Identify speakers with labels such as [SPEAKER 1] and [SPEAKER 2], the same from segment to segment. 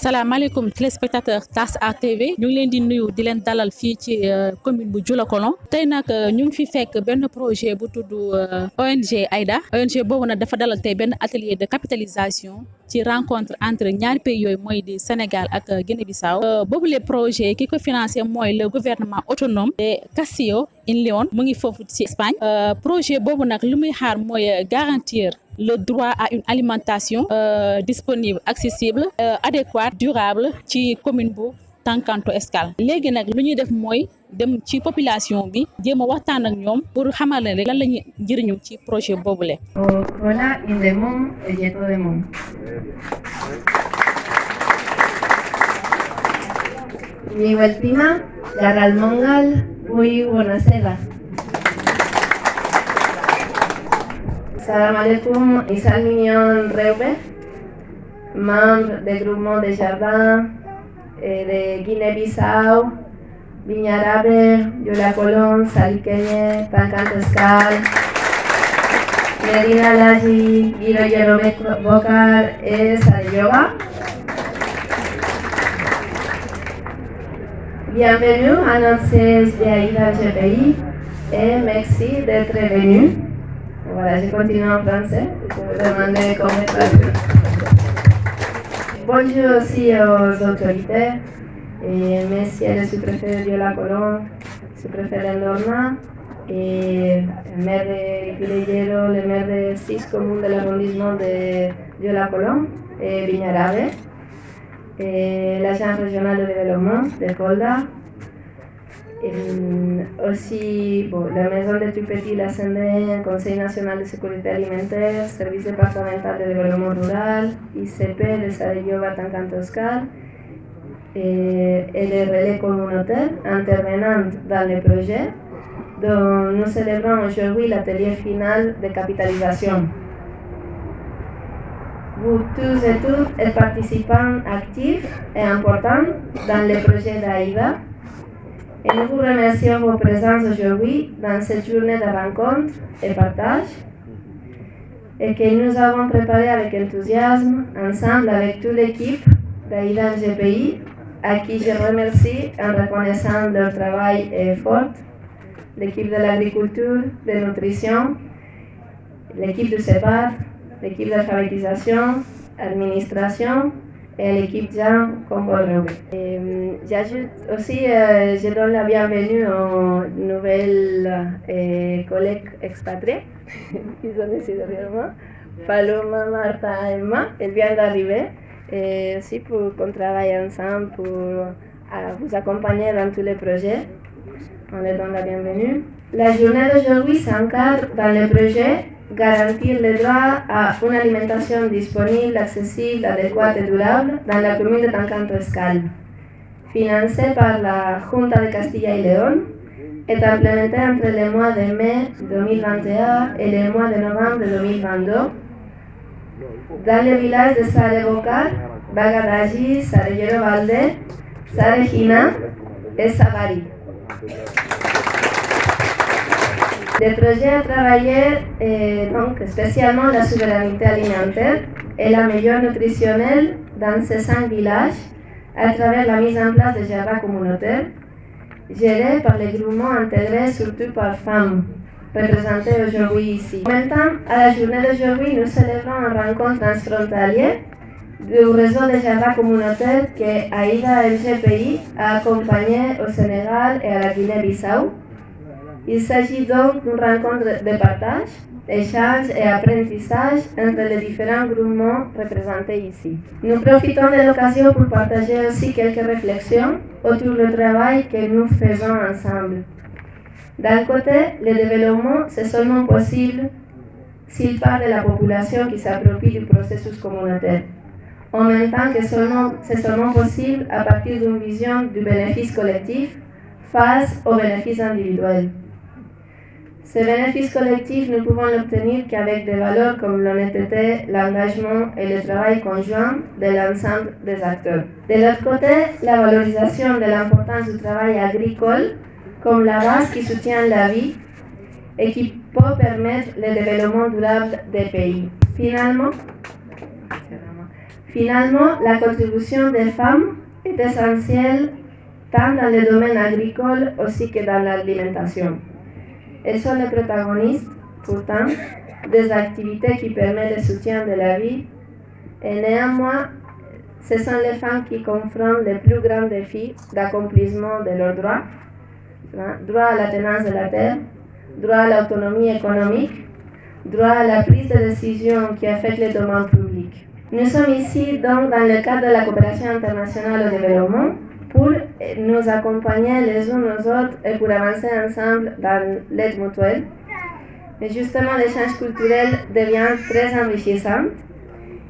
[SPEAKER 1] salaamaaleykum téléspectateur TAS ATV ñu ngi leen di nuyu di leen dalal fii ci commune bu Dioulacolon tey nag ñu ngi fi fekk benn projet bu tudd ONG AIDA ONG boobu nag dafa dalal tey benn atelier de capitalisation ci rencontre entre ñaari pays yooyu mooy di Sénégal ak Guinée-Bissau boobu les projets ki ko financé mooy le gouvernement autonome de Castilla y León mu ngi foofu ci Espagne projet boobu nag lu muy xaar mooy garantir le droit à une alimentation disponible, accessible, adéquate, durable ci commune bu Tankanto Escale léegi nag lu ñuy def mooy dem ci population bi jéem a waxtaan ak ñoom pour xamal leen rek lan la ñuy njëriñu ci projet boobule.
[SPEAKER 2] Hola, Indemon, Yeto Demon. Mi Weltima, Garal Mongal, muy buonasera. Salam alaikum, Isal Mignon Reube, membre du groupement des jardins de Guinée-Bissau, Viñarabe, Dioulacolon, Saliqueñe, Tankanto Escale, Medina Laji, Guiro Yerome Bocar et Sarayoga. Bienvenue à notre siège de AIDA GPI et merci d'être venu. Voilà, je continue en français. Je vous demande comment traduire. Bonjour aussi aux autorités, et monsieur le sous-préfet de Dioulacolon, sous-préfet d'Endorna, et le maire de Guileyero, le maire de 6 communes de l'arrondissement de Dioulacolon et Viñarabe, et l'agence régionale de développement de Kolda. Aussi, la maison de tout petit, la CND, Conseil national de sécurité alimentaire, Service départemental de développement rural, ICP de Sarayoga Tankanto Escale, et les relais communautaires intervenant dans le projet, dont nous célébrons aujourd'hui l'atelier final de capitalisation. Vous tous et toutes êtes participants actifs et importants dans le projet d'AIDA. Et nous vous remercions de votre présence aujourd'hui dans cette journée de rencontre et partage et que nous avons préparé avec enthousiasme, ensemble avec toute l'équipe d'AIDA GPI, à qui je remercie en reconnaissant leur travail et effort, l'équipe de l'agriculture, de nutrition, l'équipe du CEPAD, l'équipe d'alphabétisation, administration, et l'équipe Jean Combo-Roubaix. J'ajoute aussi, je donne la bienvenue aux nouvelles collègues expatriés qui sont ici derrière moi. Paloma, Martha, Emma, elles viennent d'arriver. Et aussi pour qu'on travaille ensemble pour vous accompagner dans tous les projets. On les donne la bienvenue. La journée d'aujourd'hui s'encadre dans le projet garantir le droit à une alimentation disponible, accessible, adéquate et durable dans la commune de Tankanto Escale, financée par la Junta de Castilla y León et implémentée entre les mois de mai 2021 et les mois de novembre 2022 dans les villages de Sarebocar, Bagadaji, Sareyero Valde, Sarejina et Savary. Le projet a travaillé donc spécialement la souveraineté alimentaire et la meilleure nutritionnelle dans ces 5 villages à travers la mise en place de jardins communautaires gérés par les groupements intégrés surtout par femmes, représentés aujourd'hui ici. En même temps, à la journée d'aujourd'hui, nous célébrons une rencontre transfrontalière du réseau de jardins communautaires que AIDA LGPI a accompagné au Sénégal et à la Guinée-Bissau. Il s'agit donc d'une rencontre de partage, d'échange et apprentissage entre les différents groupements représentés ici. Nous profitons de l'occasion pour partager aussi quelques réflexions autour du travail que nous faisons ensemble. D'un côté, le développement, c'est seulement possible s'il part de la population qui s'approprie du processus communautaire. En même temps que c'est seulement possible à partir d'une vision du bénéfice collectif face au bénéfice individuel. Ce bénéfice collectif, nous pouvons l'obtenir qu'avec des valeurs comme l'honnêteté, l'engagement et le travail conjoint de l'ensemble des acteurs. De l'autre côté, la valorisation de l'importance du travail agricole comme la base qui soutient la vie et qui peut permettre le développement durable des pays. Finalement, la contribution des femmes est essentielle tant dans le domaine agricole aussi que dans l'alimentation. Elles sont les protagonistes, pourtant, des activités qui permettent le soutien de la vie et néanmoins, ce sont les femmes qui confrontent les plus grands défis d'accomplissement de leurs droits, droit à la tenance de la terre, droit à l'autonomie économique, droit à la prise de décision qui affecte le domaine public. Nous sommes ici donc dans le cadre de la coopération internationale au développement pour nous accompagner les uns aux autres et pour avancer ensemble dans l'aide mutuelle. Mais justement, l'échange culturel devient très enrichissant.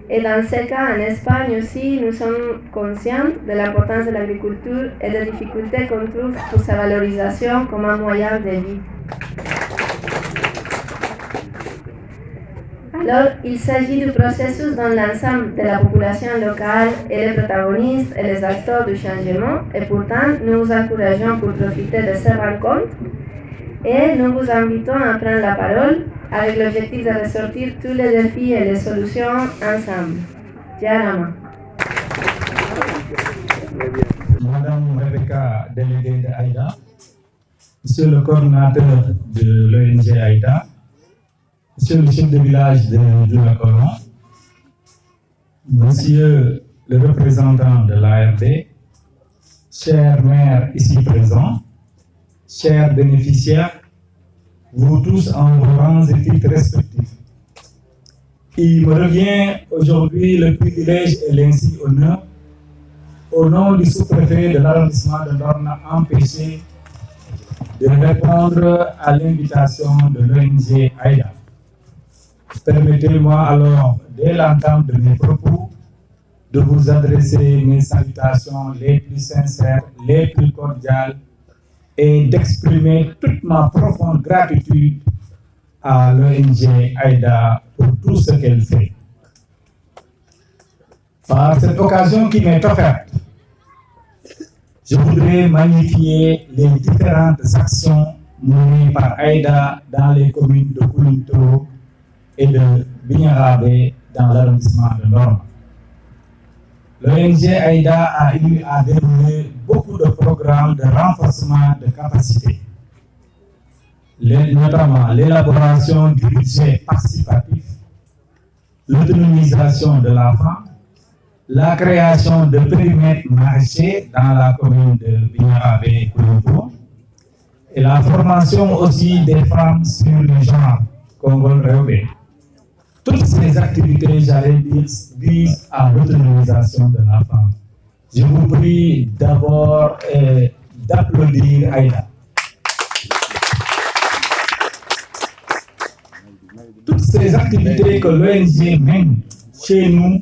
[SPEAKER 2] Et dans ce cas, en Espagne aussi, nous sommes conscients de l'importance de l'agriculture et des difficultés qu'on trouve pour sa valorisation comme un moyen de vie. Alors, il s'agit du processus dont l'ensemble de la population locale est les protagonistes et les acteurs du changement, et pourtant, nous vous encourageons pour profiter de ces rencontres et nous vous invitons à prendre la parole avec l'objectif de ressortir tous les défis et les solutions ensemble. Diana.
[SPEAKER 3] Madame Rebecca, déléguée de AIDA, Monsieur le coordinateur de l'ONG AIDA, Monsieur le chef de village de Djoulacolon, Monsieur le représentant de l'ARD, chers maires ici présents, chers bénéficiaires, vous tous en vos rangs et titres respectifs. Il me revient aujourd'hui le privilège et l'insigne honneur, au nom du sous-préfet de l'arrondissement de Dorna empêché, de répondre à l'invitation de l'ONG AIDA. Permettez-moi alors, dès l'entame de mes propos, de vous adresser mes salutations les plus sincères, les plus cordiales, et d'exprimer toute ma profonde gratitude à l'ONG AIDA pour tout ce qu'elle fait. Par cette occasion qui m'est offerte, je voudrais magnifier les différentes actions menées par AIDA dans les communes de Koulinto et de Bignarabé dans l'arrondissement de Norma. L'ONG AIDA a eu à dérouler beaucoup de programmes de renforcement de capacités, notamment l'élaboration du budget participatif, l'autonomisation de la femme, la création de périmètres maraîchers dans la commune de Bignarabé et Koulinto, et la formation aussi des femmes sur le genre Congol-Réobé. Toutes ces activités, j'allais dire, visent à l'autonomisation de la femme. Je vous prie d'abord d'applaudir Aïda. Toutes ces activités que l'ONG mène chez nous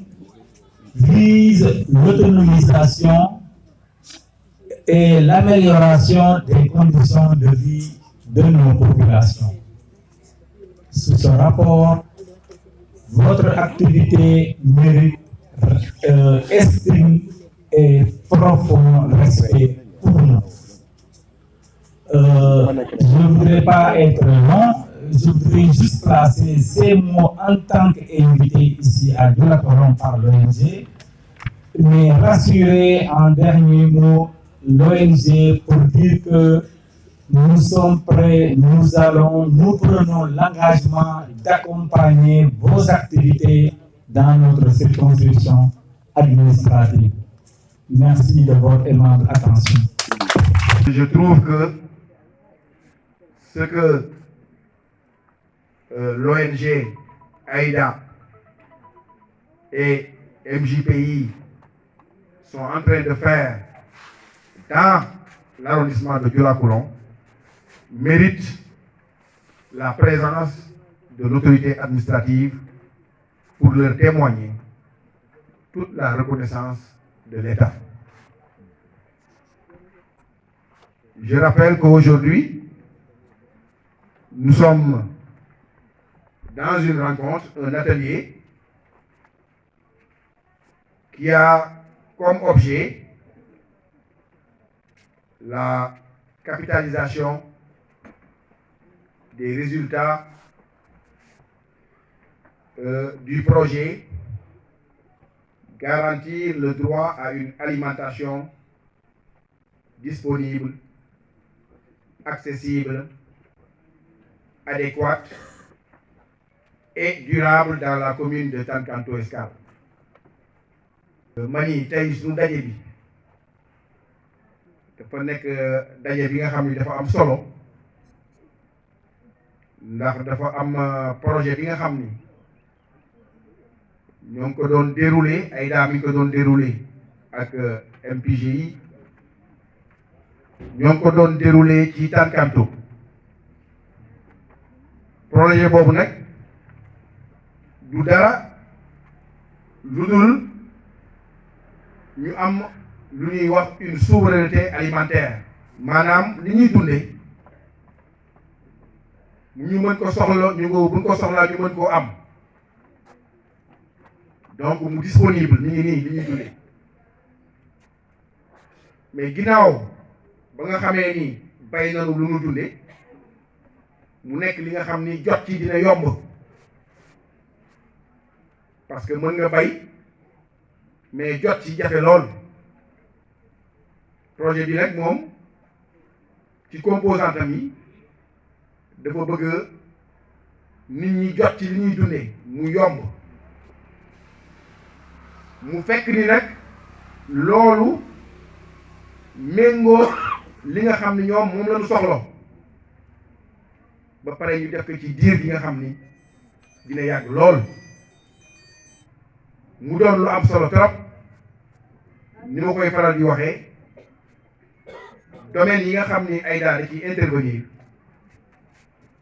[SPEAKER 3] visent l'autonomisation et l'amélioration des conditions de vie de nos populations. Sous ce rapport, votre activité mérite estime et profond respect pour nous. Je ne voudrais pas être long, je voudrais juste placer ces mots en tant qu'invité ici à Djoulacolon par l'ONG, mais rassurer en dernier mot l'ONG pour dire que nous sommes prêts, nous prenons l'engagement d'accompagner vos activités dans notre circonscription administrative. Merci de votre aimable attention.
[SPEAKER 4] Je trouve que ce que l'ONG AIDA et MJPI sont en train de faire dans l'arrondissement de Djoulacolon mérite la présence de l'autorité administrative pour leur témoigner toute la reconnaissance de l'État. Je rappelle qu'aujourd'hui, nous sommes dans une rencontre, un atelier qui a comme objet la capitalisation des résultats du projet garantir le droit à une alimentation disponible, accessible, adéquate et durable dans la commune de Tankanto Escale. mani tey suñu daje bi dafa nekk daje bi nga xam ni dafa am solo ndax dafa am projet bi nga xam ni ñoo ngi ko doon déroulé AIDA mi ngi ko doon déroulé ak MPGI ñoo ngi ko doon déroulé ci Tankanto projet boobu nag du dara lu dul ñu am lu ñuy wax une souveraineté alimentaire maanaam li ñuy dundee ñu mën ko soxla buñ ko soxlaa ñu mën koo am donc mu disponible ñu ngi nii li ñuy dundee mais ginnaaw ba nga xamee ni bay nanu lu ñu dundee mu nekk li nga xam ni jot ci dina yomb parce que mën nga bay mais jot ci jafe lool projet bi nag moom ci composante am yi dafa bëgg nit ñi jot ci li ñuy dundee mu yomb mu fekk ni nag loolu méngoo li nga xam ni ñoom moom la ñu soxla ba pare ñu def ko ci diir bi nga xam ni dina yàgg lool mu doon lu am solo trop ni ma koy faral di waxee domaine yi nga xam ni AIDA da ciy intervenir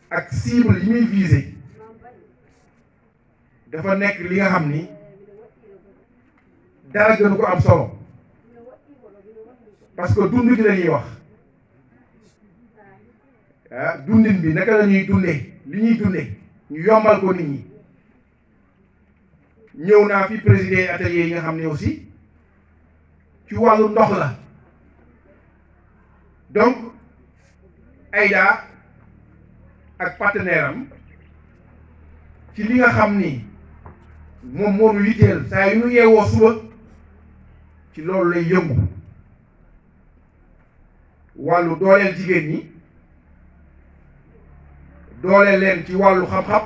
[SPEAKER 4] ak cible yi muy viser dafa nekk li nga xam ni dara gënu ko am solo parce que dund gi la ñuy wax dundin bi naka la ñuy dundee li ñuy dundee ñu yombal ko nit ñi ñëw naa fi présider atelier yi nga xam ne aussi ci wàllu ndox la donc AIDA ak partenaire am ci li nga xam ni moom moo ñu yitteel saa yu ñu yeewoo suba ci loolu lay yëngu wàllu dooleel jigéen ñi dooleel leen ci wàllu xam-xam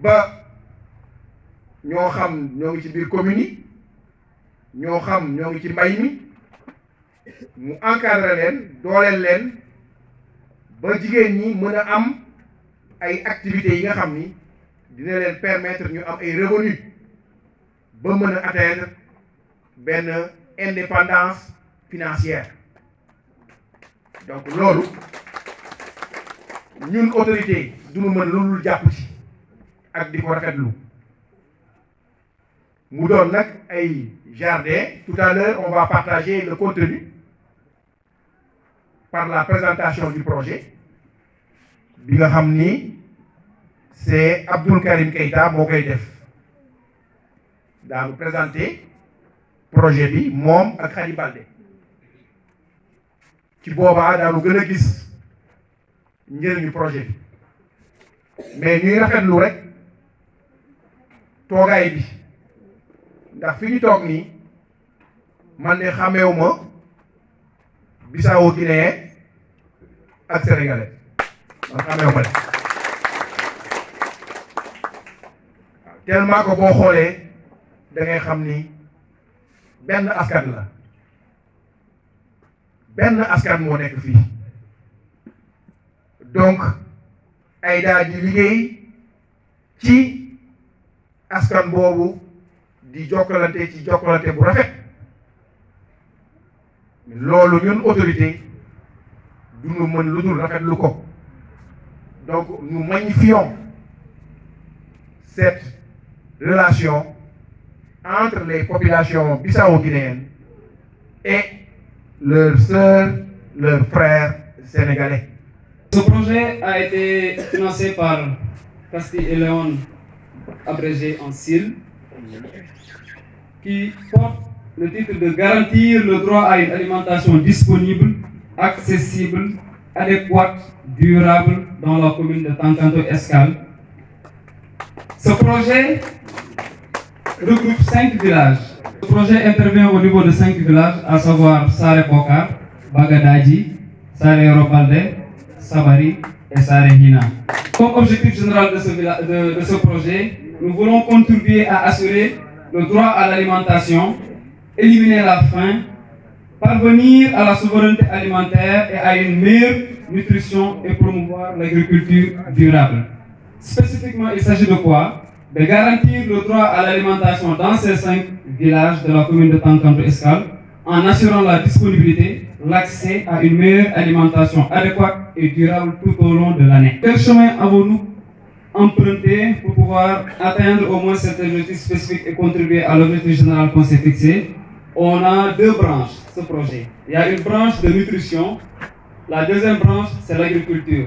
[SPEAKER 4] ba ñoo xam ñoo ngi ci biir commune yi ñoo xam ñoo ngi ci mbay mi mu encadré leen dooleel leen ba jigéen ñi mën a am ay activités yi nga xam ni dina leen permettre ñu am ay revenus ba mën a atteindre benn indépendance financière donc loolu ñun autorité du ñu mën lu dul jàpp ci ak di ko rafetlu mu doon nag ay jardin tout à l'heure on va partager le contenu par la présentation du projet bi nga xam ni c'est Abdoul Karim Keïta moo koy def daanu présenter projet bi moom ak Khady Baldé ci boobaa daanu gën a gis njëriñu projet bi mais ñuy rafetlu rek toogaay bi ndax fi ñu toog nii man de xàmmeewu ma Bissau Guinéen ak sénégalais man xàmmeewu ma de tellement que boo xoolee da ngay xam ni benn askan la benn askan moo nekk fii donc AIDA di liggéey ci askan boobu di jokkalante ci jokkalante bu rafet loolu ñun autorité du ñu mën lu dul rafetlu ko donc nous magnifions cette relation entre les populations bissau-guinéennes et leurs sœurs, leurs frères sénégalais.
[SPEAKER 5] Ce projet a été financé par Castille et Léon, abrégé en CIL, qui porte le titre de garantir le droit à une alimentation disponible, accessible, adéquate, durable dans la commune de Tankanto Escale. Ce projet regroupe 5 villages. Le projet intervient au niveau de 5 villages, à savoir Sare Bokar, Bagadaji, Sare Robalde, Sabari et Sare Hina. Comme objectif général de ce projet, nous voulons contribuer à assurer le droit à l'alimentation, éliminer la faim, parvenir à la souveraineté alimentaire et à une meilleure nutrition et promouvoir l'agriculture durable. Spécifiquement, il s'agit de quoi? De garantir le droit à l'alimentation dans ces 5 villages de la commune de Tankanto Escale en assurant la disponibilité, l'accès à une meilleure alimentation adéquate et durable tout au long de l'année. Quel chemin avons-nous emprunté pour pouvoir atteindre au moins cet objectif spécifique et contribuer à l'objectif général qu'on s'est fixé? On a 2 branches, ce projet. Il y a une branche de nutrition, la deuxième branche, c'est l'agriculture.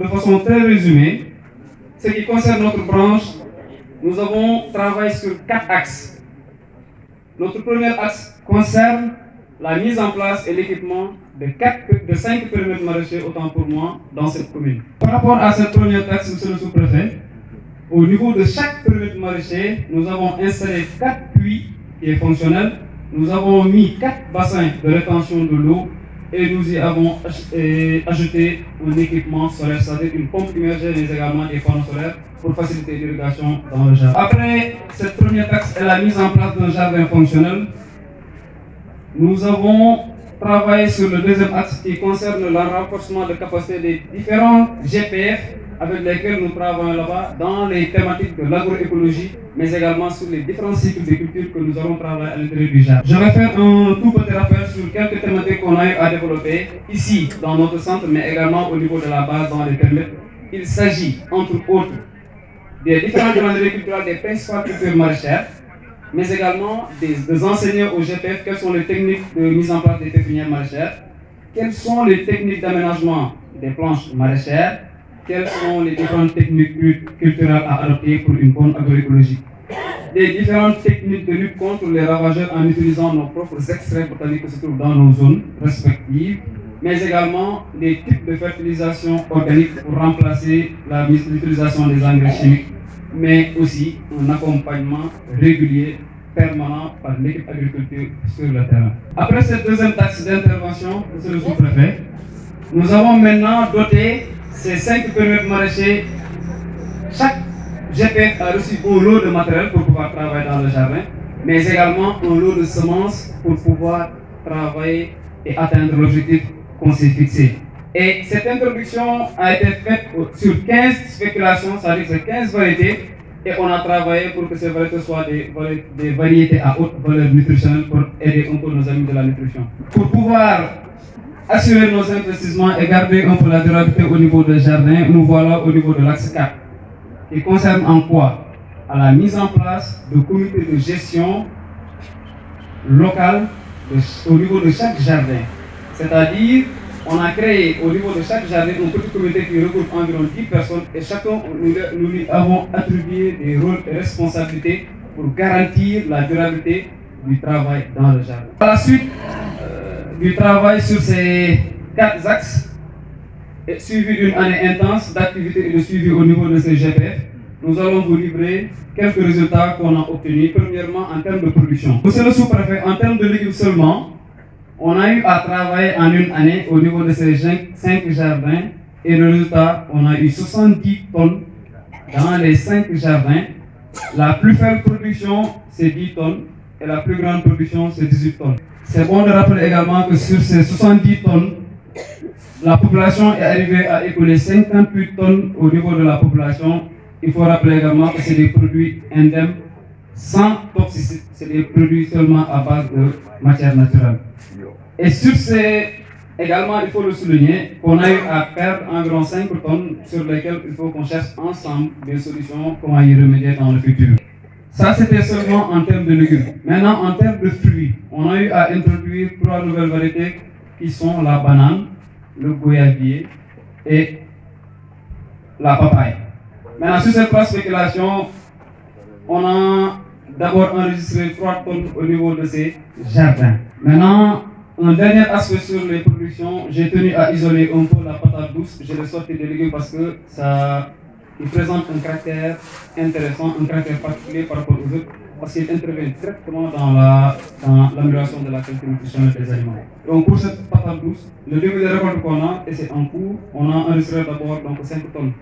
[SPEAKER 5] De façon très résumée, ce qui concerne notre branche, nous avons travaillé sur 4 axes. Notre premier axe concerne la mise en place et l'équipement de 5 périmètres maraîchers, autant pour moi, dans cette commune. Par rapport à cette première axe, monsieur le sous-préfet, au niveau de chaque périmètre maraîcher, nous avons installé 4 puits qui est fonctionnel. Nous avons mis 4 bassins de rétention de l'eau et nous y avons ajouté un équipement solaire, c'est-à-dire une pompe immergée, mais également des panneaux solaires pour faciliter l'irrigation dans le jardin. Après cette première axe et la mise en place d'un jardin fonctionnel, nous avons travaillé sur le deuxième axe qui concerne le renforcement de capacité des différents GPF avec lesquels nous travaillons là-bas dans les thématiques de l'agroécologie, mais également sur les différents cycles de culture que nous allons travailler à l'intérieur du jardin. Je vais faire un tout petit rappel sur quelques thématiques qu'on a eu à développer ici dans notre centre, mais également au niveau de la base dans les périmètres. Il s'agit, entre autres, des différentes demandes culturelles des principales cultures maraîchères, mais également des enseigner au GPF quelles sont les techniques de mise en place des pépinières maraîchères, quelles sont les techniques d'aménagement des planches maraîchères, quelles sont les différentes techniques culturelles à adopter pour une bonne agroécologie. Les différentes techniques de lutte contre les ravageurs en utilisant nos propres extraits botaniques qui se trouvent dans nos zones respectives, mais également les types de fertilisation organique pour remplacer l'utilisation des engrais chimiques, mais aussi un accompagnement régulier, permanent par l'équipe agriculture sur le terrain. Après cette deuxième axe d'intervention, monsieur le sous-préfet, nous avons maintenant doté ces 5 périmètres maraîchers. Chaque GPF a reçu un lot de matériel pour pouvoir travailler dans le jardin, mais également un lot de semences pour pouvoir travailler et atteindre l'objectif qu'on s'est fixé. Et cette introduction a été faite sur 15 spéculations, c'est-à-dire sur 15 variétés, et on a travaillé pour que ces variétés soient des variétés à haute valeur nutritionnelle pour aider un peu nos amis de la nutrition. Pour pouvoir assurer nos investissements et garder un peu la durabilité au niveau des jardins, nous voilà au niveau de l'axe 4, qui concerne en quoi? À la mise en place de comités de gestion locale au niveau de chaque jardin. C'est-à-dire, on a créé au niveau de chaque jardin un petit comité qui regroupe environ 10 personnes et chacun, nous lui avons attribué des rôles et responsabilités pour garantir la durabilité du travail dans le jardin. À la suite du travail sur ces 4 axes, et suivi d'une année intense d'activité et de suivi au niveau de ces GPF, nous allons vous livrer quelques résultats qu'on a obtenus. Premièrement, en termes de production. Monsieur le sous-préfet, en termes de légumes seulement, on a eu à travailler en une année au niveau de ces 5 jardins et le résultat, on a eu 70 tonnes dans les 5 jardins. La plus faible production, c'est 10 tonnes et la plus grande production, c'est 18 tonnes. C'est bon de rappeler également que sur ces 70 tonnes, la population est arrivée à écouler 58 tonnes au niveau de la population. Il faut rappeler également que c'est des produits indemnes, sans toxicité, c'est des produits seulement à base de matière naturelle. Et sur ces, également, il faut le souligner, qu'on a eu à perdre environ 5 tonnes sur lesquelles il faut qu'on cherche ensemble des solutions, comment y remédier dans le futur. Ça, c'était seulement en termes de légumes. Maintenant, en termes de fruits, on a eu à introduire 3 nouvelles variétés qui sont la banane, le goyavier et la papaye. Maintenant, sur cette 3 spéculations, on a d'abord enregistré 3 tonnes au niveau de ces jardins. Maintenant, un dernier aspect sur les productions, j'ai tenu à isoler un peu la patate douce. Je l'ai sorti des légumes parce que ça présente un caractère intéressant, un caractère particulier par rapport aux autres. parce qu'ils interviennent directement dans l'amélioration de la qualité nutritionnelle des aliments. Donc pour cette patate douce, le début des récoltes qu'on a, et c'est en cours, on a enregistré d'abord 5 tonnes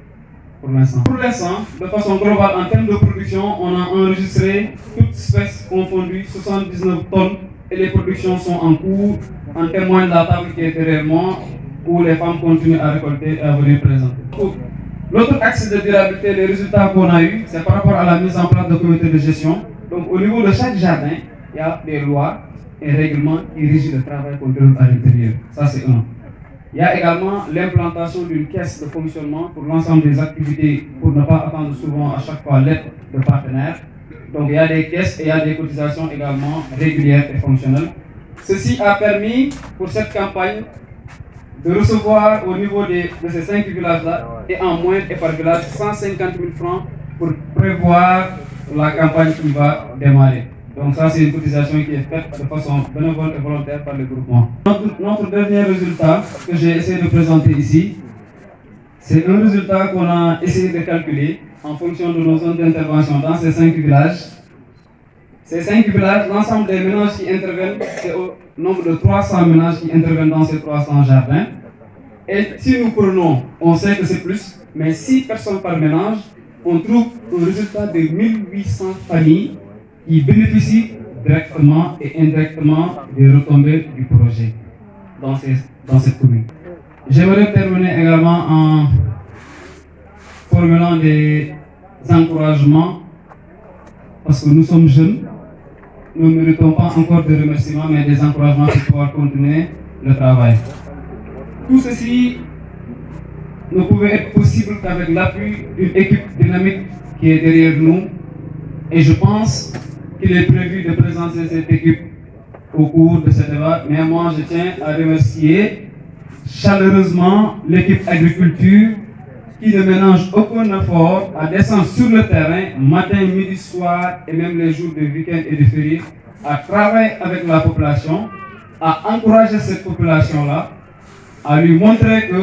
[SPEAKER 5] pour l'instant. Pour l'instant, de façon globale, en termes de production, on a enregistré toutes espèces confondues 79 tonnes et les productions sont en cours, en témoigne de la table qui est derrière moi, où les femmes continuent à récolter et à venir présenter. L'autre axe de durabilité, les résultats qu'on a eu, c'est par rapport à la mise en place de comités de gestion. Donc au niveau de chaque jardin, il y a des lois et règlements qui régissent le travail qu'on déroule à l'intérieur. Ça c'est un. Il y a également l'implantation d'une caisse de fonctionnement pour l'ensemble des activités, pour ne pas attendre souvent à chaque fois l'aide de partenaires. Donc il y a des caisses et il y a des cotisations également régulières et fonctionnelles. Ceci a permis pour cette campagne de recevoir au niveau de ces 5 villages-là et en moyenne et par village 150 000 francs pour prévoir la campagne qui va démarrer. Donc ça c'est une cotisation qui est faite de façon bénévole et volontaire par le groupement. Notre dernier résultat que j'ai essayé de présenter ici, c'est un résultat qu'on a essayé de calculer en fonction de nos zones d'intervention dans ces 5 villages. Ces 5 villages, l'ensemble des ménages qui interviennent, c'est au nombre de 300 ménages qui interviennent dans ces 300 jardins. Et si nous prenons, on sait que c'est plus, mais 6 personnes par ménage, on trouve un résultat de 1800 familles qui bénéficient directement et indirectement des retombées du projet dans cette commune. J'aimerais terminer également en formulant des encouragements parce que nous sommes jeunes. Nous ne méritons pas encore de remerciements, mais des encouragements pour pouvoir continuer le travail. Tout ceci ne pouvait être possible qu'avec l'appui d'une équipe dynamique qui est derrière nous. Et je pense qu'il est prévu de présenter cette équipe au cours de ce débat. Mais moi, je tiens à remercier chaleureusement l'équipe agriculture qui ne ménage aucun effort à descendre sur le terrain, matin, midi, soir et même les jours de week-end et de férié, à travailler avec la population, à encourager cette population-là, à lui montrer que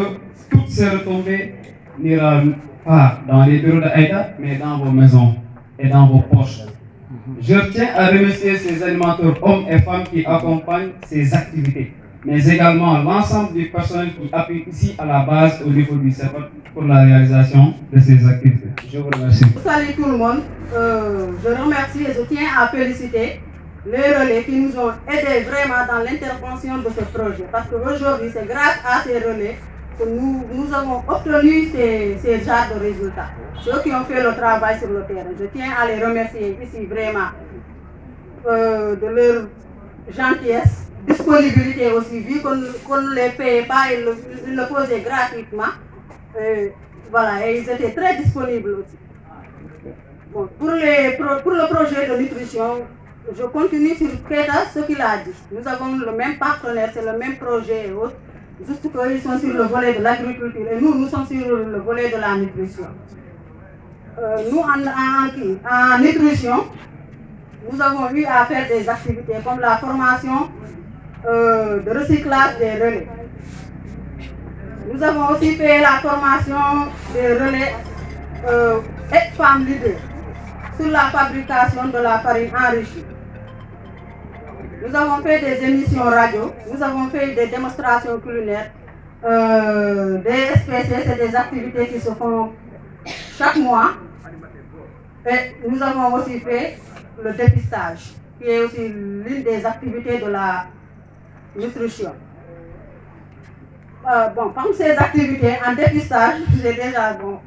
[SPEAKER 5] toutes ces retombées n'iront pas dans les bureaux d'Aïda, mais dans vos maisons et dans vos poches. Je tiens à remercier ces animateurs, hommes et femmes qui accompagnent ces activités, mais également l'ensemble du personnel qui appuie ici à la base au niveau du CEPAC pour la réalisation de ces activités. Je vous remercie.
[SPEAKER 6] Salut tout le monde. Je remercie et je tiens à féliciter les relais qui nous ont aidés vraiment dans l'intervention de ce projet. Parce qu'aujourd'hui, c'est grâce à ces relais que nous avons obtenu ces genres de résultats. Ceux qui ont fait le travail sur le terrain. Je tiens à les remercier ici vraiment de leur gentillesse, disponibilité aussi, vu qu'on ne les payait pas, ils le faisaient gratuitement. Voilà, et ils étaient très disponibles aussi. Bon, pour le projet de nutrition, je continue sur Keta ce qu'il a dit. Nous avons le même partenaire, c'est le même projet et autres, juste qu'ils sont sur le volet de l'agriculture et nous sommes sur le volet de la nutrition. Nous, en nutrition, nous avons eu à faire des activités comme la formation de recyclage des relais. Nous avons aussi fait la formation des relais et femmes leaders sur la fabrication de la farine enrichie. Nous avons fait des émissions radio, nous avons fait des démonstrations culinaires, des SPC, c'est des activités qui se font chaque mois. Et nous avons aussi fait le dépistage, qui est aussi l'une des activités de la nutrition. Parmi ces activités, en dépistage, j'ai déjà bon.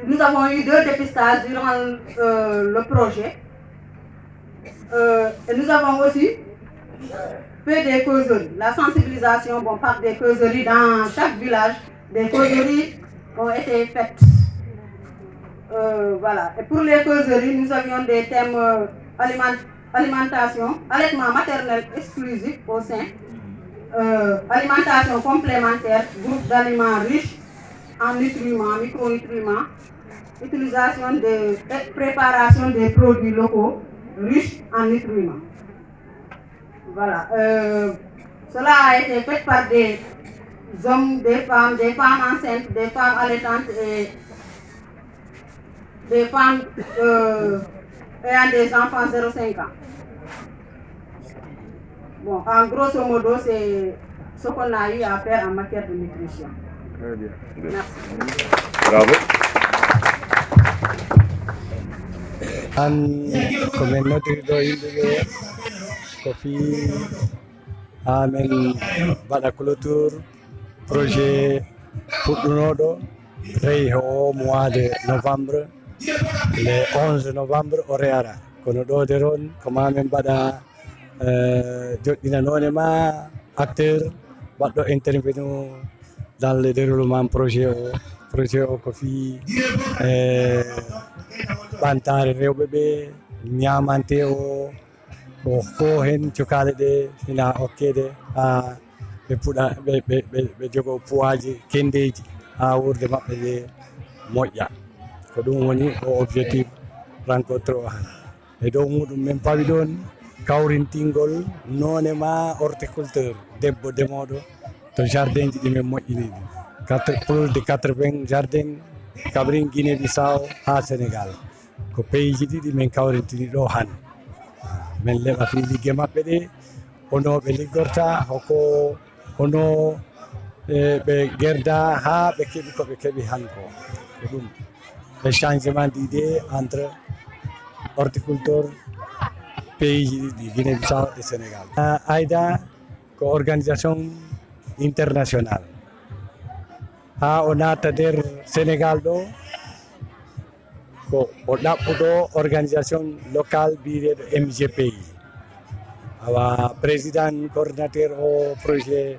[SPEAKER 6] Nous avons eu 2 dépistages durant le projet. Et nous avons aussi fait des causeries. La sensibilisation, par des causeries dans chaque village, des causeries ont été faites. Voilà. Et pour les causeries, nous avions des thèmes alimentation, allaitement maternel exclusif au sein, alimentation complémentaire, groupe d'aliments riches en nutriments, micronutriments, utilisation et préparation des produits locaux riches en nutriments. Voilà. Cela a été fait par des hommes, des femmes enceintes, des femmes allaitantes et des femmes ayant des enfants 0,5 ans. Bon, en grosso modo, c'est ce qu'on a eu à faire en matière de nutrition.
[SPEAKER 4] Très bien.
[SPEAKER 6] Merci.
[SPEAKER 4] Bravo.
[SPEAKER 7] Komin nodiriɗo yimɓeɓe ko fi amen mbaɗa clôture projet fuɗɗunoɗo reyi o mois de novembre le 11 novembre o reyara kono ɗo de ron ko mamin mbaɗa joɗɗinanone ma acteur baɗɗo intervenu dans le déroulement projet o ko fi ɓantare rewɓe ɓe ñamante o ko ko hen cokale ɗe ina hokkede ha ɓe puɗa ɓe jogo poids kendeji ha wurde maɓɓe ɗe moƴƴa ko ɗum woni o objectif rencontre o han e dow muɗum min pawi ɗon kawrintingol none ma horticulteur debbo demoɗo to jardin ji ɗimin moƴƴiniɗi plus de 80 jardin Cabrin Guinée Bissau ha Sénégal ko pays ji ɗiɗi min kawrintini ɗo han min leɓa fi ligge maɓɓe ɗe hono ɓe liggorta hoko hono ɓe gerda ha ɓe keeɓi ko ɓe keeɓi han ko ɗum ɓe changement d'idée entre horticulteur pays ji ɗiɗi Guinée Bissau et Sénégal. AIDA ko organisation internationale ha o naata nder Sénégal ɗo ko o ɗaɓɓuɗo organisation locale biyeteɗo MGPI awa président coordinateur o projet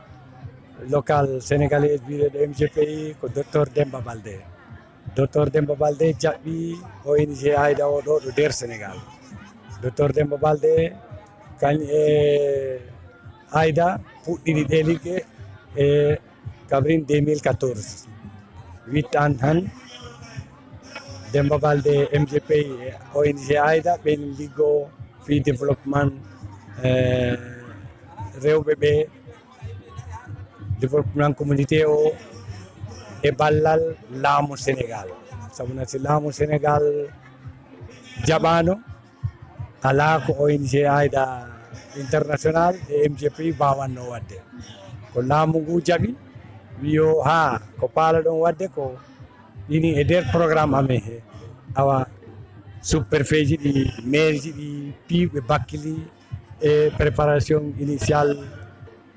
[SPEAKER 7] local sénégalais biyeteɗo MGPI ko docteur Demba Baldé jaɓɓi ONG AIDA o ɗo nder Sénégal. Docteur Demba Baldé kañ e AIDA puɗɗiɗi ɗe ligge e Cabrin 2014 8 ans han Demba Baldé MGPI e ONG AIDA ɓen liggo fi développement rewɓe ɓe développement communauté o e ballal laamu Sénégal sabuna si laamu Sénégal jaɓano ala ko ONG AIDA international e MGPI bawanno wadde ko laamu ngu jaɓi wiyo ha ko paala ɗon wadde ko ɗini e nder programme amen he awa sous-préfet ji ɗi maire ji ɗi piiɓe bakkili e préparation initiale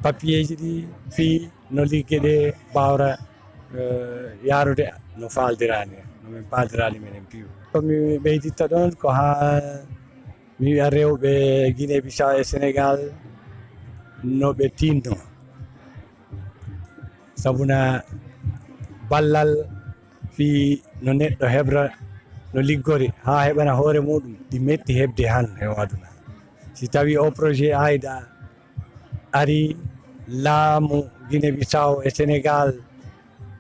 [SPEAKER 7] papier ji ɗi fi no ligge ɗe mbawra yarude no faldirani no min paldirani minen piiw komi ɓeyditta ɗon ko ha mi wiya rewɓe Guinée Bissau e Sénégal no ɓe tinno sabuna ballal fi no neɗɗo heɓra no liggori ha heɓana hoore muɗum ɗi metti heɓde han e aduna si tawi o projet AIDA ari laamu Guinée Bissau e Sénégal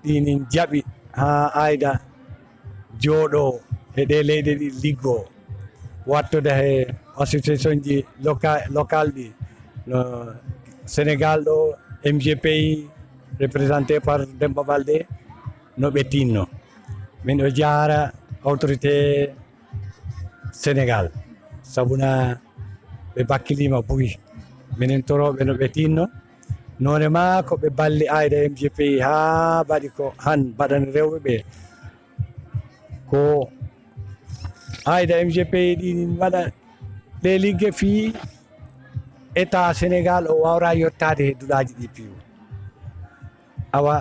[SPEAKER 7] ɗinin jaɓi ha AIDA jooɗo e ɗe leyɗe ɗi liggo wattude he association ji local ɗi no Sénégal ɗo MGPI représenté par Demba Baldé no ɓe tinno min o jaara autorité Sénégal sabuna ɓe bakkilima boyi minen toroɓe no ɓe tinno none ma ko ɓe balli AIDA MGPI ha baɗi ko han baɗani rewɓe ɓe ko AIDA MGPI ɗini waɗa ɗe ligge fi état Sénégal o wawra yettade he duɗaji ɗi piiw awa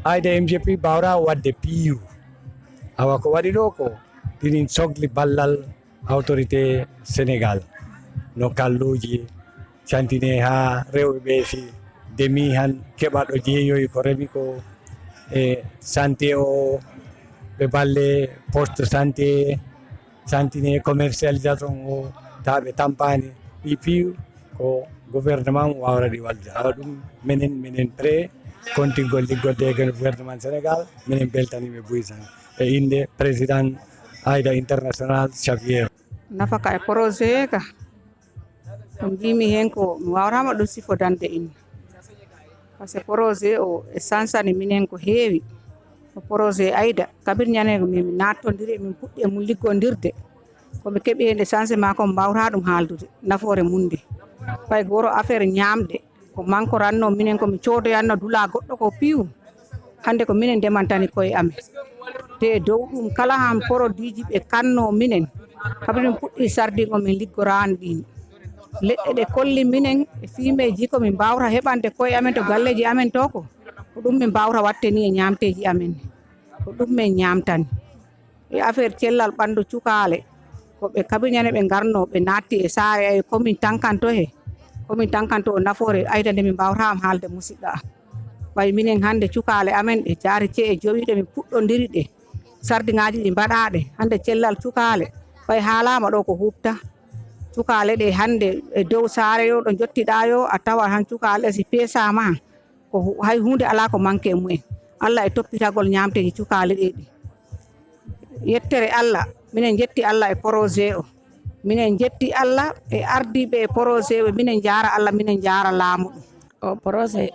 [SPEAKER 7] AIDA MGPI bawra wadde piiw awa ko waɗi ɗo ko ɗinin sohli ballal autorité Sénégal no kalluji cantine ha rewɓe ɓe fi demi han keɓa ɗo jeeyoyi ko remi ko e santé o ɓe balle poste santé cantine commercialisation o taɓe tampani ɗi piiw ko gouvernement wawra ɗi wallude awa ɗum minen pré kontingol liggodde e gouvernement Sénégal minen beltaniɓe Bouyssan e inde président AIDA international Xavier
[SPEAKER 8] nafaka e projet ka ko mbimi hen ko mi wawrama ɗum sifodande in par ce que projet o e sansani minen ko heewi ko projet AIDA kabir ñanego min nattodiri min puɗɗi e mum liggodirde koɓe keeɓi hende changement ko mbawta ɗum haaldude nafoore munde fay goro affaire ñamde ko manque ranno minen komi coodoyanno dula goɗɗo ko piiw hande ko minen ndemantani koye amen te dow ɗum kala han produit ji ɓe kanno minen haɓemin puɗɗi sardingo min liggorani ɗin leɗɗe ɗe kolli minen e fimeji komin mbawta heɓande koye amen to galleji amen to ko ɗum min mbawta watte ni e ñamteji amen ko ɗum min ñamtani e affaire cellal ɓandu cukale koɓe kabiñane ɓe garno ɓe natti e saare e komin tankanto o nafoore ayda nde min mbawtama haalde musidɗa way minen hande cukale amen ɗe jaari ce e jowiɗe min puɗɗodiri ɗe sardiŋaji ɗi mbaɗaɗe hande cellal cukale way haalama ɗo ko hubta cukale ɗe hande e dow saare yo ɗo jottiɗa yo a tawa han cukale si peesama ko hay hunde ala ko manque e mumen Allah e toppitagol ñamteji cukale ɗe ɗi yettere Allah minen jetti Allah e projet o minen jetti Allah e ardiɓe e projet o minen jaara Allah minen jaara laamu ɗum
[SPEAKER 9] o projet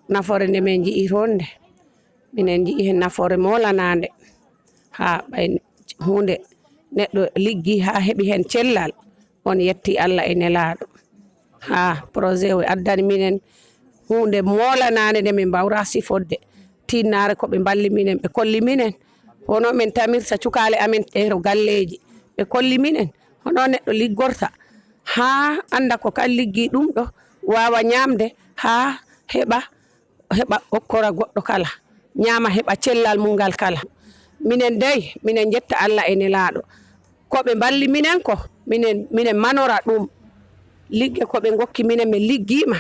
[SPEAKER 9] nafoore nde min jii toon nde minen jii hen nafoore molanade ha ɓay hunde neɗɗo liggi ha heeɓi hen cellal on yetti Allah e nelaɗo ha projet o addani minen hunde molanade nde min mbawra sifodde tinnare koɓe mballi minen ɓe kolli minen hono min tamirta cukale amen ɗero galleji ɓe kolli minen hono neɗɗo liggorta ha anda ko kan liggi ɗum ɗo wawa ñamde ha heɓa hokkora goɗɗo kala ñama heɓa cellal mungal kala minen dey minen jetta Allah e nelaɗo koɓe mballi minen ko minen manora ɗum ligge koɓe gokki minen min liggima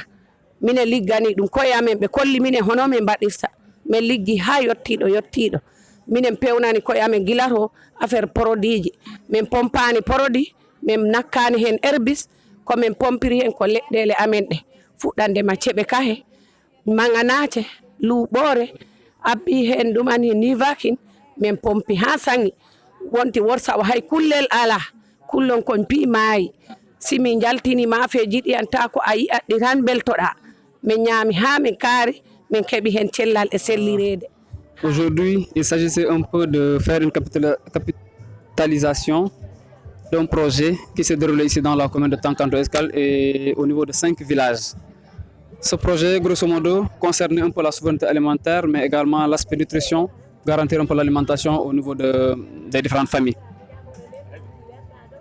[SPEAKER 9] minen liggani ɗum koye amen ɓe kolli minen hono min mbaɗirta min liggi ha yettiɗo minen pewnani koye amen gila to affaire produit ji min pompani produit min nakkani hen herbis komin pompiri hen ko leɗɗele amen ɗe fuɗɗandema ceɓe kahe maganace luuɓore abbi hen ɗumani nivakin min pompi ha sangi wonti worsawa hay kullel ala kullon kon pi maayi simin jaltini mafeji ɗi anta ko a yi'at ɗi tan beltoɗa min ñaami ha min kaari min keeɓi hen cellal e sellirede.
[SPEAKER 5] Aujourd'hui, il s'agissait un peu de faire une capitalisation d'un projet qui s'est déroulé ici dans la commune de Tankanto Escale et au niveau de 5 villages. Ce projet, grosso modo, concernait un peu la souveraineté alimentaire, mais également l'aspect nutrition, garantir un peu l'alimentation au niveau des différentes familles.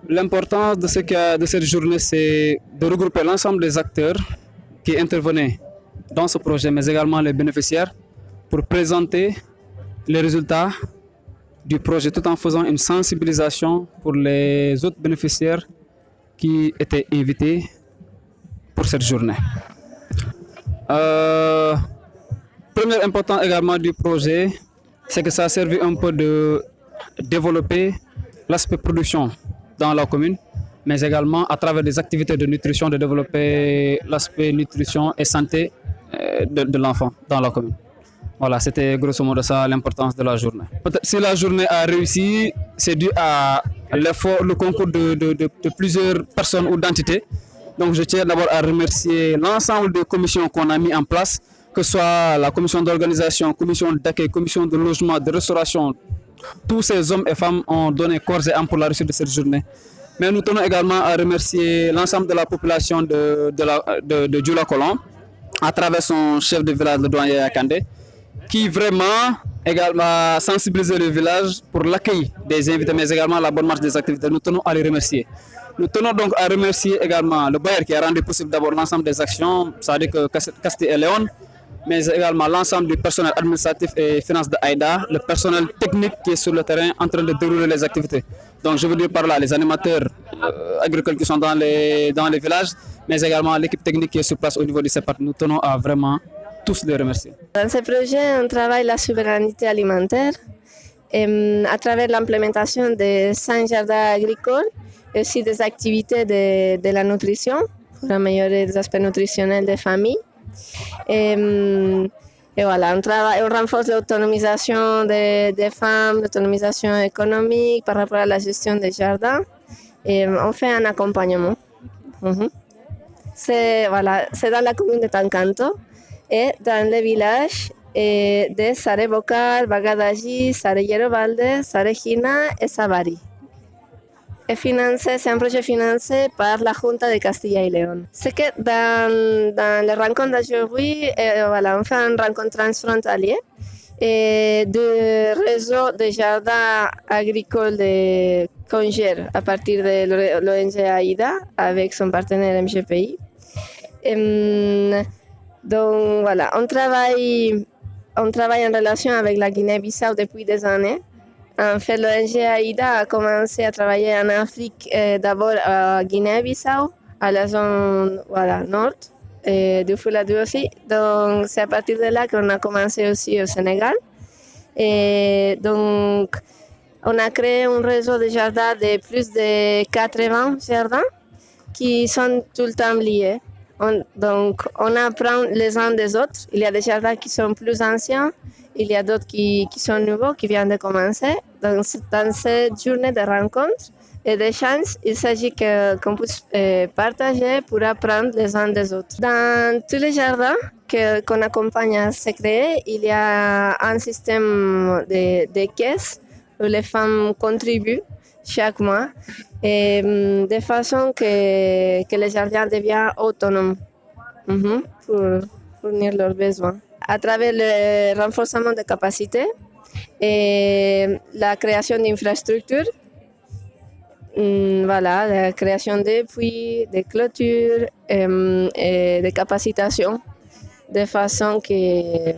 [SPEAKER 5] L'importance de cette journée, c'est de regrouper l'ensemble des acteurs qui intervenaient dans ce projet, mais également les bénéficiaires, pour présenter les résultats du projet tout en faisant une sensibilisation pour les autres bénéficiaires qui étaient invités pour cette journée. Premier important également du projet, c'est que ça a servi un peu de développer l'aspect production dans la commune, mais également à travers des activités de nutrition, de développer l'aspect nutrition et santé de l'enfant dans la commune. Voilà, c'était grosso modo ça l'importance de la journée. Peut-être si la journée a réussi, c'est dû à l'effort, le concours de plusieurs personnes ou d'entités. Donc je tiens d'abord à remercier l'ensemble des commissions qu'on a mis en place, que ce soit la commission d'organisation, commission d'accueil, commission de logement, de restauration. Tous ces hommes et femmes ont donné corps et âme pour la réussite de cette journée. Mais nous tenons également à remercier l'ensemble de la population de Djoula-Colomb, à travers son chef de village, le doyen Yakande, qui vraiment également a sensibilisé le village pour l'accueil des invités, mais également la bonne marche des activités. Nous tenons à les remercier. Nous tenons donc à remercier également le bailleur qui a rendu possible d'abord l'ensemble des actions, c'est-à-dire que Castille et Léon, mais également l'ensemble du personnel administratif et finance de AIDA, le personnel technique qui est sur le terrain en train de dérouler les activités. Donc je veux dire par là les animateurs agricoles qui sont dans les villages, mais également l'équipe technique qui est sur place au niveau du CEPAT. Nous tenons à vraiment tous les remercier.
[SPEAKER 2] Dans ce projet, on travaille la souveraineté alimentaire à travers l'implémentation de 5 jardins agricoles et aussi des activités de la nutrition pour améliorer les aspects nutritionnels des familles. Et voilà, on renforce l'autonomisation des femmes, l'autonomisation économique par rapport à la gestion des jardins et on fait un accompagnement. C'est dans la commune de Tankanto et dans les villages de Sare Bokar, Bagadaji, Sare Yerobalde, Sare Hina et Sabari. c'est un projet financé par la Junta de Castilla y León. C'est que dans la rencontre d'aujourd'hui, voilà, on fait une rencontre transfrontalière de réseau de jardins agricoles de Congère à partir de l'ONG AIDA avec son partenaire MGPI. Donc voilà, on travaille en relation avec la Guinée-Bissau depuis des années. En fait, l'ONG AIDA a commencé à travailler en Afrique, d'abord à Guinée-Bissau, à la zone nord, du Fuladu aussi. Donc, c'est à partir de là qu'on a commencé aussi au Sénégal. Et donc, on a créé un réseau de jardins de plus de 80 jardins qui sont tout le temps liés. Donc, on apprend les uns des autres. Il y a des jardins qui sont plus anciens. Il y a d'autres qui sont nouveaux, qui viennent de commencer. Donc, dans cette journée de rencontres et d'échanges, il s'agit qu'on puisse partager pour apprendre les uns des autres. Dans tous les jardins qu'on accompagne à se créer, il y a un système de caisses où les femmes contribuent chaque mois et de façon que les jardins deviennent autonomes pour fournir leurs besoins. À travers le renforcement des capacités et la création d'infrastructures, la création de puits, de clôtures et de capacitations, de façon que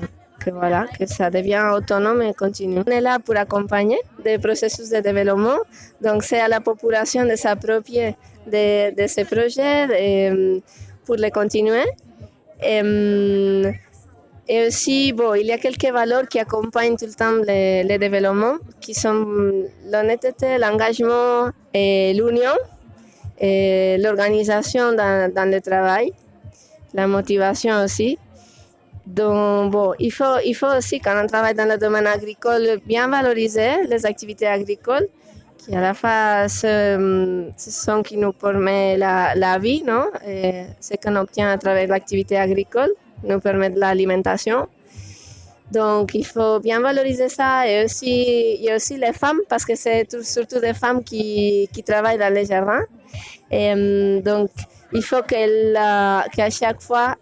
[SPEAKER 2] ça devient autonome et continu. On est là pour accompagner des processus de développement, donc c'est à la population de s'approprier de ces projets pour les continuer. Et aussi, il y a quelques valeurs qui accompagnent tout le temps le développement, qui sont l'honnêteté, l'engagement, et l'union, et l'organisation dans le travail, la motivation aussi. Donc, il faut aussi, quand on travaille dans le domaine agricole, bien valoriser les activités agricoles, qui à la fois ce sont qui nous permettent la vie, non? Et ce qu'on obtient à travers l'activité agricole nous permet de l'alimentation. Donc, il faut bien valoriser ça. Et il y a aussi les femmes, parce que c'est surtout des femmes qui travaillent dans les jardins. Et donc, il faut qu'à chaque fois,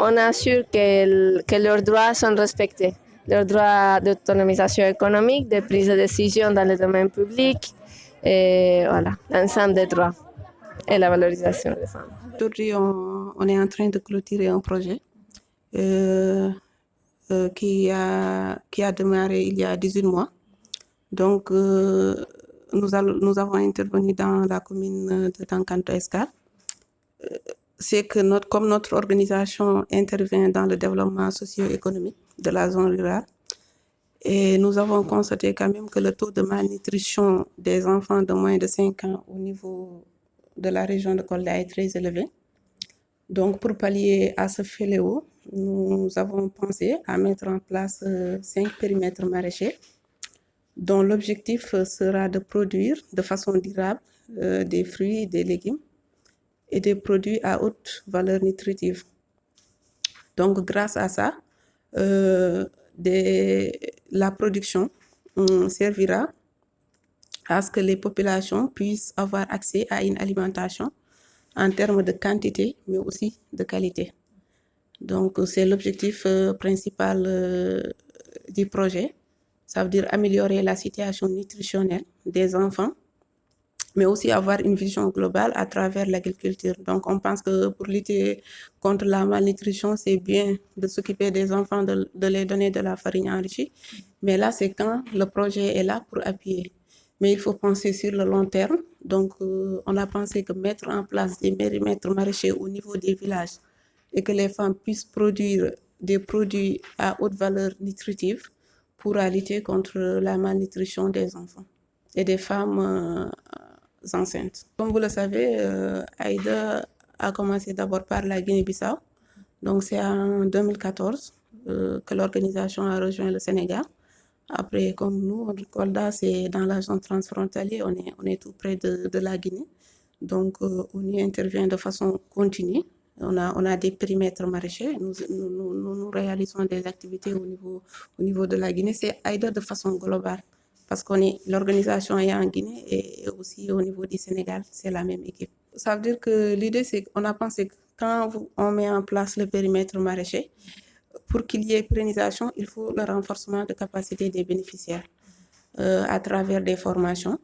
[SPEAKER 2] on assure que leurs droits sont respectés. Leurs droits d'autonomisation économique, de prise de décision dans le domaine public, et voilà, l'ensemble des droits et la valorisation des femmes.
[SPEAKER 10] Aujourd'hui, on est en train de clôturer un projet qui a démarré il y a 18 mois. Donc, nous avons intervenu dans la commune de Tankanto Escale. C'est que comme notre organisation intervient dans le développement socio-économique de la zone rurale, et nous avons constaté quand même que le taux de malnutrition des enfants de moins de 5 ans au niveau de la région de Kolda est très élevé. Donc, pour pallier à ce fléau, nous avons pensé à mettre en place 5 périmètres maraîchers dont l'objectif sera de produire de façon durable des fruits, des légumes et des produits à haute valeur nutritive. Donc, grâce à ça, la production servira à ce que les populations puissent avoir accès à une alimentation en termes de quantité, mais aussi de qualité. Donc, c'est l'objectif principal du projet. Ça veut dire améliorer la situation nutritionnelle des enfants, mais aussi avoir une vision globale à travers l'agriculture. Donc, on pense que pour lutter contre la malnutrition, c'est bien de s'occuper des enfants, de les donner de la farine enrichie. Mais là, c'est quand le projet est là pour appuyer. Mais il faut penser sur le long terme. Donc, on a pensé que mettre en place des périmètres maraîchers au niveau des villages et que les femmes puissent produire des produits à haute valeur nutritive pourra lutter contre la malnutrition des enfants et des femmes enceintes. Comme vous le savez, AIDA a commencé d'abord par la Guinée-Bissau. Donc, c'est en 2014 que l'organisation a rejoint le Sénégal. Après, comme nous, Kolda, c'est dans la zone transfrontalière, on est tout près de la Guinée. Donc, on y intervient de façon continue. On a des périmètres maraîchers. Nous réalisons des activités au niveau de la Guinée. C'est AIDA de façon globale. parce qu'on est l'organisation est en Guinée et aussi au niveau du Sénégal, c'est la même équipe. Ça veut dire que l'idée, c'est qu'on a pensé que quand on met en place le périmètre maraîcher, pour qu'il y ait pérennisation, il faut le renforcement de capacité des bénéficiaires à travers des formations.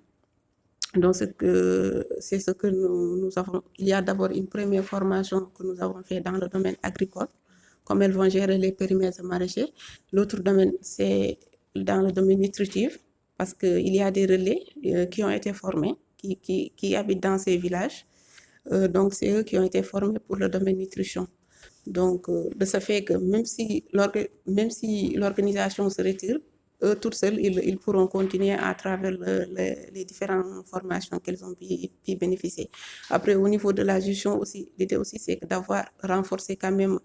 [SPEAKER 10] Donc, c'est ce que nous avons. Il y a d'abord une première formation que nous avons fait dans le domaine agricole, comme elles vont gérer les périmètres maraîchers. L'autre domaine, c'est dans le domaine nutritif, parce qu'il y a des relais qui ont été formés, qui habitent dans ces villages. Donc, c'est eux qui ont été formés pour le domaine nutrition. Donc, de ce fait que même si l'organisation se retire, eux, toutes seules, ils pourront continuer à travers les différentes formations qu'elles ont pu bénéficier. Après, au niveau de la gestion aussi, l'idée aussi, c'est d'avoir renforcé quand même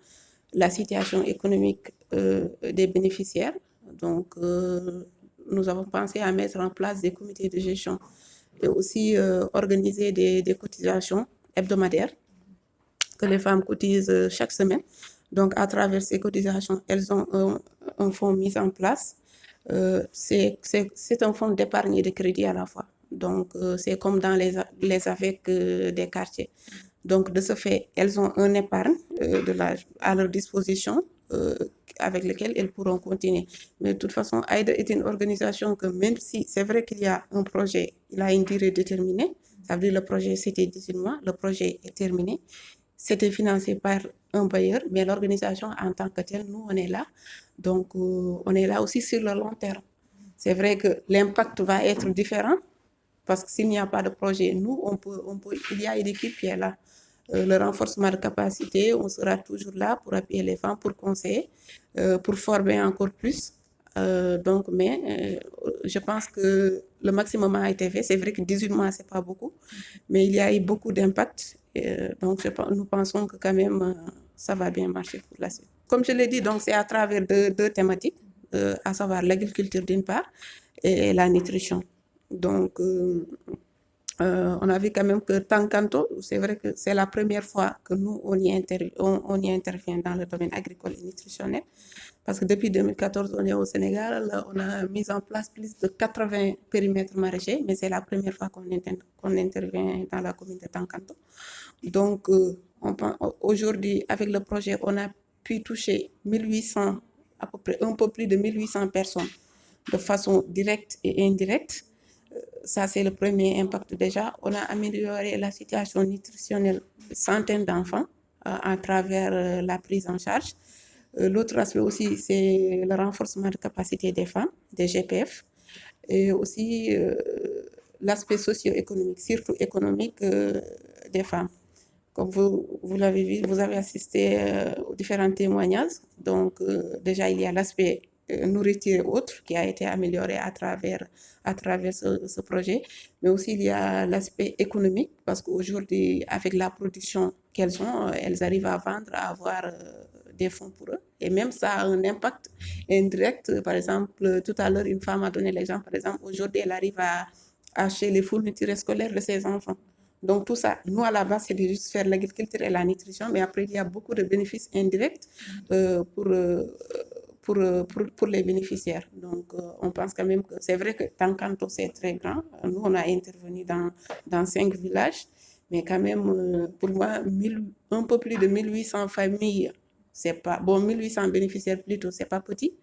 [SPEAKER 10] la situation économique des bénéficiaires. Donc, nous avons pensé à mettre en place des comités de gestion et aussi organiser des cotisations hebdomadaires que les femmes cotisent chaque semaine. Donc, à travers ces cotisations, elles ont un fonds mis en place. C'est un fonds d'épargne et de crédit à la fois. Donc, c'est comme dans les AVEC des quartiers. Donc, de ce fait, elles ont un épargne à leur disposition avec lequel elles pourront continuer. Mais de toute façon, AIDA est une organisation que même si c'est vrai qu'il y a un projet, il a une durée déterminée, ça veut dire le projet c'était 18 mois, le projet est terminé, c'était financé par un bailleur, mais l'organisation en tant que telle, nous on est là. Donc, on est là aussi sur le long terme. C'est vrai que l'impact va être différent parce que s'il n'y a pas de projet, nous, il y a une équipe qui est là. Le renforcement de capacité, on sera toujours là pour appuyer les femmes, pour conseiller, pour former encore plus. Mais je pense que le maximum a été fait. C'est vrai que 18 mois, ce n'est pas beaucoup, mais il y a eu beaucoup d'impact. Donc, nous pensons que quand même, ça va bien marcher pour la suite. Comme je l'ai dit, donc c'est à travers deux thématiques, à savoir l'agriculture d'une part et la nutrition. Donc, on a vu quand même que Tankanto, c'est vrai que c'est la première fois que nous, on y intervient dans le domaine agricole et nutritionnel. Parce que depuis 2014, on est au Sénégal, on a mis en place plus de 80 périmètres maraîchers, mais c'est la première fois qu'on intervient dans la commune de Tankanto. Donc, aujourd'hui, avec le projet, on a pu toucher 1800, à peu près un peu plus de 1800 personnes de façon directe et indirecte. Ça, c'est le premier impact déjà. On a amélioré la situation nutritionnelle de centaines d'enfants à travers la prise en charge. L'autre aspect aussi, c'est le renforcement de capacité des femmes, des GPF, et aussi l'aspect socio-économique, surtout économique des femmes. Comme vous l'avez vu, vous avez assisté aux différents témoignages. Donc, déjà, il y a l'aspect nourriture et autres qui a été amélioré à travers ce projet. Mais aussi, il y a l'aspect économique parce qu'aujourd'hui, avec la production qu'elles ont, elles arrivent à vendre, à avoir des fonds pour eux. Et même ça a un impact indirect. Par exemple, tout à l'heure, une femme a donné l'exemple. Par exemple, aujourd'hui, elle arrive à acheter les fournitures scolaires de ses enfants. Donc, tout ça, nous, à la base, c'est de juste faire l'agriculture et la nutrition. Mais après, il y a beaucoup de bénéfices indirects pour les bénéficiaires. Donc, on pense quand même que c'est vrai que Tankanto, c'est très grand. Nous, on a intervenu dans 5 villages. Mais quand même, pour moi, un peu plus de 1800 familles, c'est pas... Bon, 1800 bénéficiaires plutôt, c'est pas petit.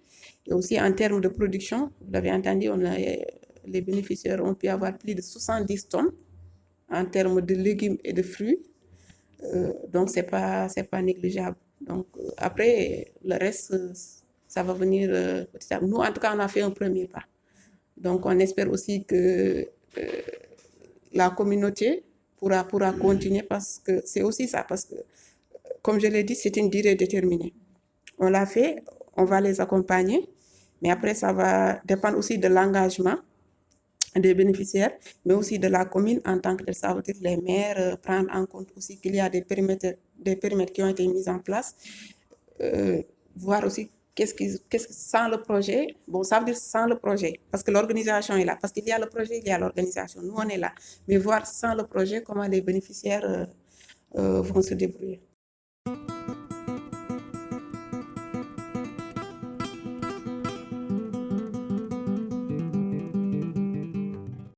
[SPEAKER 10] Et aussi, en termes de production, vous l'avez entendu, les bénéficiaires ont pu avoir plus de 70 tonnes en termes de légumes et de fruits. Donc, c'est pas négligeable. Donc, après, le reste, ça va venir petit à petit. Nous, en tout cas, on a fait un premier pas. Donc, on espère aussi que la communauté pourra continuer parce que c'est aussi ça. Parce que, comme je l'ai dit, c'est une durée déterminée. On l'a fait, on va les accompagner. Mais après, ça va dépendre aussi de l'engagement des bénéficiaires, mais aussi de la commune en tant que telle. Ça veut dire les maires prendre en compte aussi qu'il y a des périmètres qui ont été mis en place, voir aussi qu'est-ce que sans le projet, bon, ça veut dire sans le projet, parce que l'organisation est là, parce qu'il y a le projet, il y a l'organisation, nous on est là, mais voir sans le projet comment les bénéficiaires vont se débrouiller.